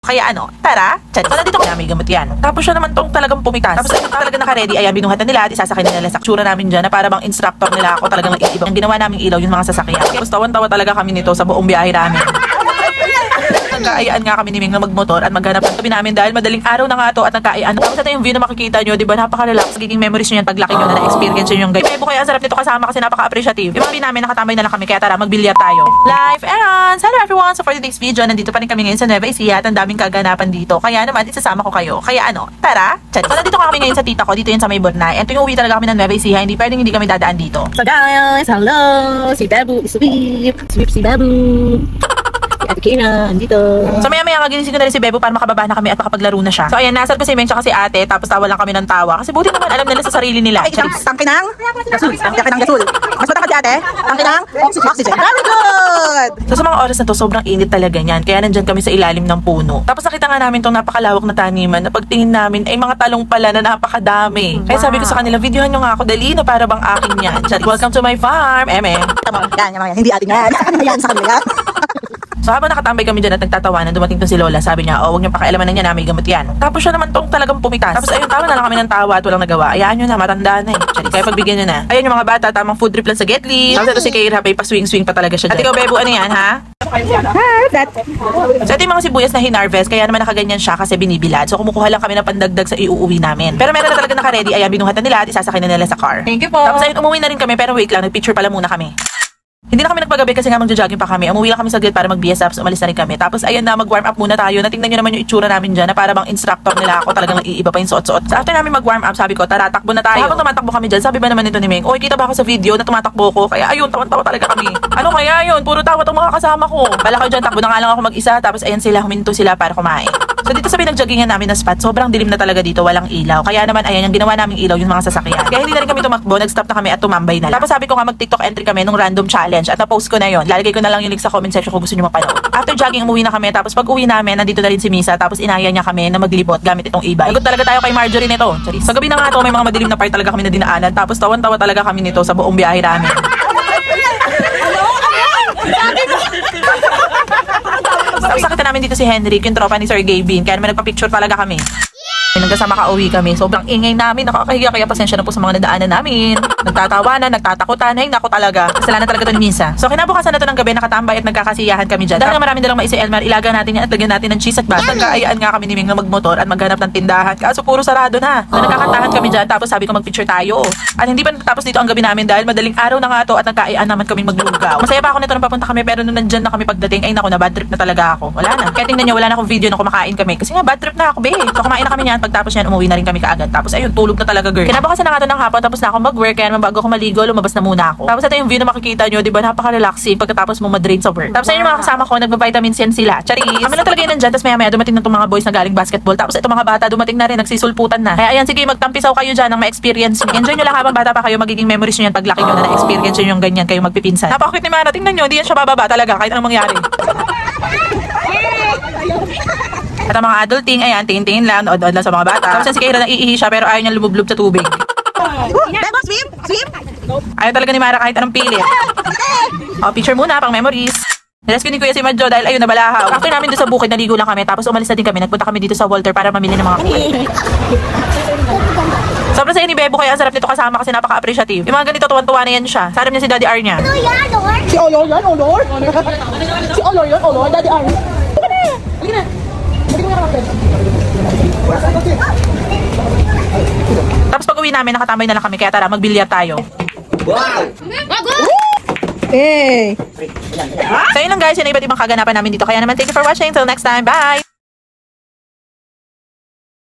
Kaya ano, tara, chat. So, nandito ko may gamot yan. Tapos siya naman tong talagang pumitas. Tapos ito talaga naka-ready, ayan, binuhatan nila at isasakay nila sa tsura namin dyan na para bang instructor nila ako talagang nag-iibang. Ang ginawa naming ilaw yung mga sasakyan. Tapos tawan-tawa talaga kami nito sa buong biyahe namin. Nagkaayaan nga kami ni Ming na magmotor at maghanap ng tabi namin dahil madaling araw na nga to at nagkaayaan. Tapos ito yung view na makikita nyo, di ba? Napaka-relax. Magiging memories nyo yan paglaki nyo na na-experience nyo yung guys. Bebo kaya ang sarap nito kasama kasi napaka-appreciative. Yung mga namin nakatambay na lang kami kaya tara magbilyar tayo. Live errands! Hello everyone! So for today's video, nandito pa rin kami ngayon sa Nueva Ecija at ang daming kaganapan dito. Kaya naman, isasama ko kayo. Kaya ano, tara! Chat! So nandito kami ngayon sa tita ko, dito yun sa may Bornay. And tuwing uwi talaga kami ng Nueva Ecija, hindi pwedeng hindi kami dadaan dito. So guys, hello! Si Babu is sweep! Sweep si Babu! Si Ate Kina, andito. So maya-maya ginising ko na rin si Bebo para makababa na kami at makapaglaro na siya. So ayan, nasal ko si Meng tsaka si ate, tapos tawa lang kami ng tawa. Kasi buti naman alam nila sa sarili nila. Ay, isang tangke ng gasul. Tangke ng gasul. Mas matangkad si ate. Tangke ng oxygen. Very good! So sa mga oras na to, sobrang init talaga niyan. Kaya nandyan kami sa ilalim ng puno. Tapos nakita nga namin tong napakalawak na taniman na pagtingin namin ay mga talong pala na napakadami. Kaya sabi ko sa kanila, videohan nyo nga ako dali na para bang akin yan. Welcome to my farm, eme. Tama, yan. Hindi atin yan. Yan sa kanila yan. So habang nakatambay kami dyan at nagtatawanan, dumating to si Lola. Sabi niya, oh, huwag niyong pakialaman na niya na may gamot yan. Tapos siya naman tong talagang pumitas. Tapos ayun, tawa na lang kami ng tawa at walang nagawa. Ayaan nyo na, matanda na eh. Kaya pagbigyan nyo na. Ayun yung mga bata, tamang food trip lang sa Getly. Tapos ito si Keira, pa-swing-swing pa talaga siya dyan. At ikaw, Bebo, ano yan, ha? So ito yung mga sibuyas na hinarvest, kaya naman nakaganyan siya kasi binibilad. So kumukuha lang kami ng pandagdag sa iuuwi namin. Pero meron na talaga naka-ready, ayan, binuhatan nila at isasakay na nila sa car. Thank you po. Tapos ayun, umuwi na rin kami, pero wait lang, nag-picture pala muna kami. Hindi na kami nagpagabi kasi nga magja-jogging pa kami. Umuwi lang kami saglit para mag-BS tapos umalis na rin kami. Tapos ayun na, mag-warm up muna tayo. Natingnan nyo naman yung itsura namin dyan na para bang instructor nila ako. Talagang nag-iiba pa yung suot-suot. So after namin mag-warm up, sabi ko, tara, takbo na tayo. So, habang tumatakbo kami dyan, sabi ba naman nito ni Meng, oy, kita ba ako sa video na tumatakbo ko? Kaya ayun, tawan-tawa talaga kami. Ano kaya yun? Puro tawa tong mga kasama ko. Bala kayo dyan, takbo na nga lang ako mag-isa. Tapos ayun sila, huminto sila para kumain. So dito sa pinag-joggingan namin na spot, sobrang dilim na talaga dito, walang ilaw. Kaya naman ayan, yung ginawa naming ilaw yung mga sasakyan. Kaya hindi na rin kami tumakbo, nag-stop na kami at tumambay na lang. Tapos sabi ko nga mag-TikTok entry kami nung random challenge at na-post ko na yon. Lalagay ko na lang yung link sa comment section kung gusto niyo mapanood. After jogging, umuwi na kami. Tapos pag uwi namin, nandito na rin si Misa. Tapos inaya niya kami na maglibot gamit itong e-bike. Sagot talaga tayo kay Marjorie nito. Sa gabi na nga to, may mga madilim na part talaga kami na dinaanan. Tapos tawan-tawa talaga kami nito sa buong biyahe namin. Tapos nakita namin dito si Henrik, yung tropa ni Sir Gavin. Kaya naman nagpa-picture talaga kami. Nagkasama ka uwi kami. Sobrang ingay namin, nakakahiya, kaya pasensya na po sa mga nadaanan namin. Nagtatawanan, nagtatakutan, ay naku talaga. Kasalanan talaga to ni Misa. So kinabukasan na to ng gabi, nakatambay at nagkakasiyahan kami dyan. Dahil nga marami dalang maisi Elmar, ilaga natin yan at lagyan natin ng cheese at bata. Nagkaayaan nga kami ni Ming na magmotor at maghanap ng tindahan. Kaso puro sarado na. So nagkakantahan kami dyan, tapos sabi ko magpicture tayo. At hindi pa natapos dito ang gabi namin dahil madaling araw na nga to at nagkaayaan naman kaming maglugaw. Masaya pa ako nito nung papunta kami, pero nung nandyan na kami pagdating, ay naku na bad trip na talaga ako. Wala na. Kaya tingnan nyo, wala na akong video na kumakain kami. Kasi nga bad trip na ako, be. So kumain na kami niyan, pagtapos yan umuwi na rin kami kaagad. Tapos ayun, tulog na talaga girl. Kinabukasan na nga to ng hapon, tapos na ako mag-work, kaya naman bago ako maligo, lumabas na muna ako. Tapos ito yung view na makikita nyo, di ba, napaka-relaxing pagkatapos mo ma-drain sa work. Tapos ayun yung mga kasama ko, nagba-vitamin C sila. Charis. Kami lang talaga yun nandyan, tapos maya-maya dumating na itong mga boys na galing basketball. Tapos itong mga bata dumating na rin, nagsisulputan na. Kaya ayan, sige, magtampisaw kayo dyan ng ma-experience nyo. Enjoy nyo lang habang bata pa kayo, magiging memories nyo yan paglaki nyo na na-experience nyo yung ganyan, kayo magpipinsan. Napaka-cute ni Mara, tingnan nyo, hindi yan siya bababa talaga kahit anong mangyari. At ang mga adulting, ayan, tingin-tingin lang, nood-nood lang sa mga bata. Tapos si Keira naiihi siya pero ayaw niya lumublob sa tubig. Bebo, swim! Swim! Ayaw talaga ni Mara kahit anong pilit. O, picture muna, pang memories. Nirescue ni Kuya si Madjo dahil ayun, nabalahaw. After namin doon sa bukid, naligo lang kami. Tapos umalis na din kami. Nagpunta kami dito sa Walter para mamili ng mga kulit. Sobrang saya ni Bebo, kaya ang sarap nito kasama kasi napaka-appreciative. Yung mga ganito, tuwan-tuwa na yan siya. Sarap niya si Daddy R niya. Si Olor yan, Olor! Si Olor yan, Olor! Daddy Arn! Halika na! Halika na! Tapos pag uwi namin, nakatambay na lang kami. Kaya tara, magbilyar tayo. Hey! So yun lang guys, yun ang iba't ibang kaganapan namin dito. Kaya naman, thank you for watching. Till next time, bye!